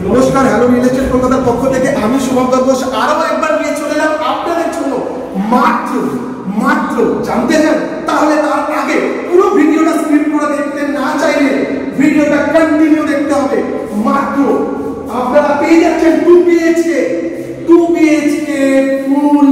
নমস্কার, hello real estate কলকাতার পক্ষ থেকে আমি শুভঙ্কর ঘোষ আরো একবার নিয়ে চলে এলাম আপনাদের জন্য মাত্র মাত্র জানতে চান তাহলে তার আগে পুরো ভিডিওটা স্কিপ করে দেখতে না চাইলে ভিডিওটা কন্টিনিউ দেখতে হবে। মাত্র আপনারা পেয়ে যাচ্ছেন 2 BHK full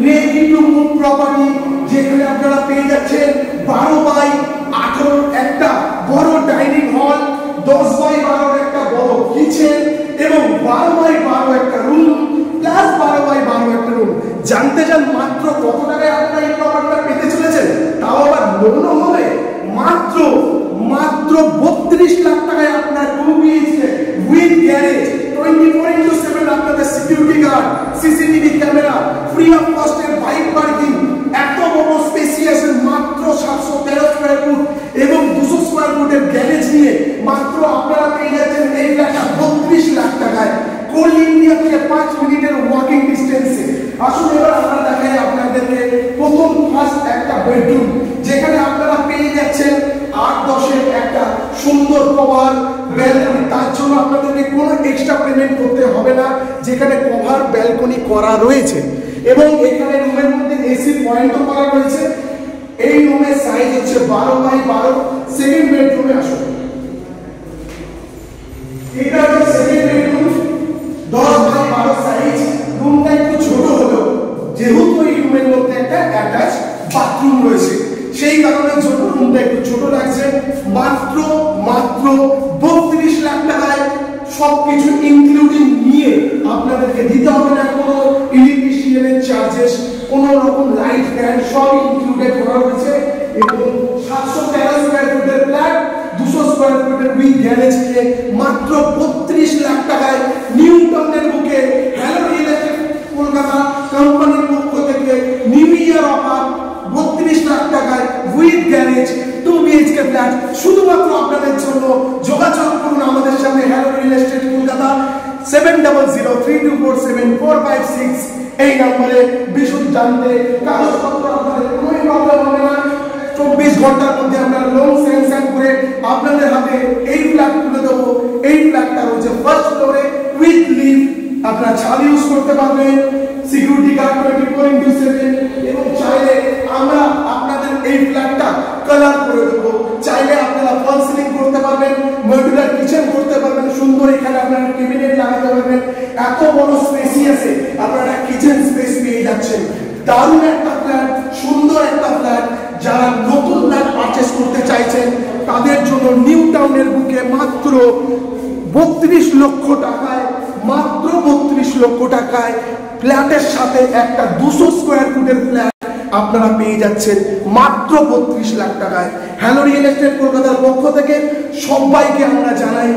ready to move property, যেখানে আপনারা পেয়ে যাচ্ছেন 12x18 একটা বড় ডাইনিং হল, 10x12 একটা বড় কিচেন এবং 12x12 একটা রুম প্লাস 12x12 একটা রুম। জানতে চান মাত্র কত টাকায় আপনারা এই প্রপার্টিটা পেতে চলেছেন, তাও আবার লোন হবে মাত্র 32 লাখ টাকায় আপনার 2 BHK উইথ গ্যারেজ, 24/7 আপনাদের security guard, CCTV camera, free of কস্টের বাইক পার্কিং, এত বড় স্পেসিয়াস মাত্র 713 স্কয়ার ফুট এবং 200 স্কয়ার ফুটের গ্যারেজ নিয়ে মাত্র আপনারা পেয়ে যাচ্ছেন এই ফ্ল্যাটটা 32 লাখ টাকায় কোল ইন্ডিয়া থেকে 5 মিনিটের ওয়াকিং ডিস্টেন্সে। আসুন এবার আমরা দেখাই আপনাদেরকে প্রথম ফার্স্ট একটা বেডরুম, যেখানে আপনারা পেয়ে যাচ্ছেন 8-10 একটা সুন্দর কভার ব্যালকনি। তার জন্য আপনাদেরকে কোনো এক্সট্রা পেমেন্ট করতে হবে না, যেখানে কভার ব্যালকনি করা রয়েছে এবং এখানে রুমের মধ্যে এসি পয়েন্টও করা রয়েছে। এই রুমের সাইজ হচ্ছে 12x12। সেকেন্ড বেডরুমে আসুন, এটা হচ্ছে সেকেন্ড বেডরুম, 10x12 সাইজ। রুমটা একটু ছোট হলো যেহেতু এই রুমের মধ্যে একটা অ্যাটাচ বাথরুম রয়েছে, সেই কারণের জন্য রুমটা একটু ছোট লাগছে। মাত্র 32 লাখ টাকায় সবকিছু ইনক্লুডিং নিয়ে আপনাদেরকে দিতে হবে না কোনো ইলেকট্রিশিয়ানের চার্জেস, কোনো রকম লাইট ফ্যান সব ইনক্লুডেড করা রয়েছে এবং 713 স্কয়ার ফুটের ফ্ল্যাট, 200 স্কয়ার ফুটের উইথ গ্যারেজ নিয়ে মাত্র 32 লাখ টাকায় নিউ টাউনের বুকে হ্যালো রিয়েল এস্টেট কলকাতা কোম্পানির পক্ষ থেকে নিউ ইয়ার অফার 32 লাখ টাকায় উইথ গ্যারেজ 2 BHK ফ্ল্যাট শুধুমাত্র আপনাদের জন্য। যোগাযোগ করুন আমাদের সাথে হ্যালো রিয়েল এস্টেট কলকাতা 7003247456 এই নম্বরে বিশদ জানতে। কাগজপত্র আপনাদের কোনো প্রবলেম হবে না, 24 ঘন্টার মধ্যে আমরা লোন স্যাংশন করে আপনাদের হাতে এই ফ্ল্যাট তুলে দেবো। এই ফ্ল্যাটটা রয়েছে ফার্স্ট ফ্লোরে উইথ লিফট, আপনারা ছাদ ইউজ করতে পারবেন, সিকিউরিটি গার্ড 24/7 এবং চাইলে আমরা আপনাদের এই ফ্ল্যাটটা কালার করে দেবো। চাইলে আপনারা ফল সিলিং করতে পারবেন, মডুলার কিচেন করতে পারবেন, সুন্দর এখানে আপনারা ক্যাবিনেট লাগাতে পারবেন। এত বড় স্পেসিয়াসে আপনারা কিচেন স্পেস পেয়ে যাচ্ছেন। দারুণ একটা ফ্ল্যাট, সুন্দর একটা ফ্ল্যাট। যারা নতুন ফ্ল্যাট পারচেজ করতে চাইছেন তাদের জন্য নিউ টাউনের বুকে মাত্র 32 লক্ষ টাকায়, মাত্র 32 লক্ষ টাকায় ফ্ল্যাটের সাথে একটা 200 স্কয়ার ফুটের ফ্ল্যাট আপনারা পেয়ে যাচ্ছেন মাত্র 32 লাখ টাকায়। হ্যালো রিয়েল এস্টেট কলকাতার পক্ষ থেকে সবাইকে আমরা জানাই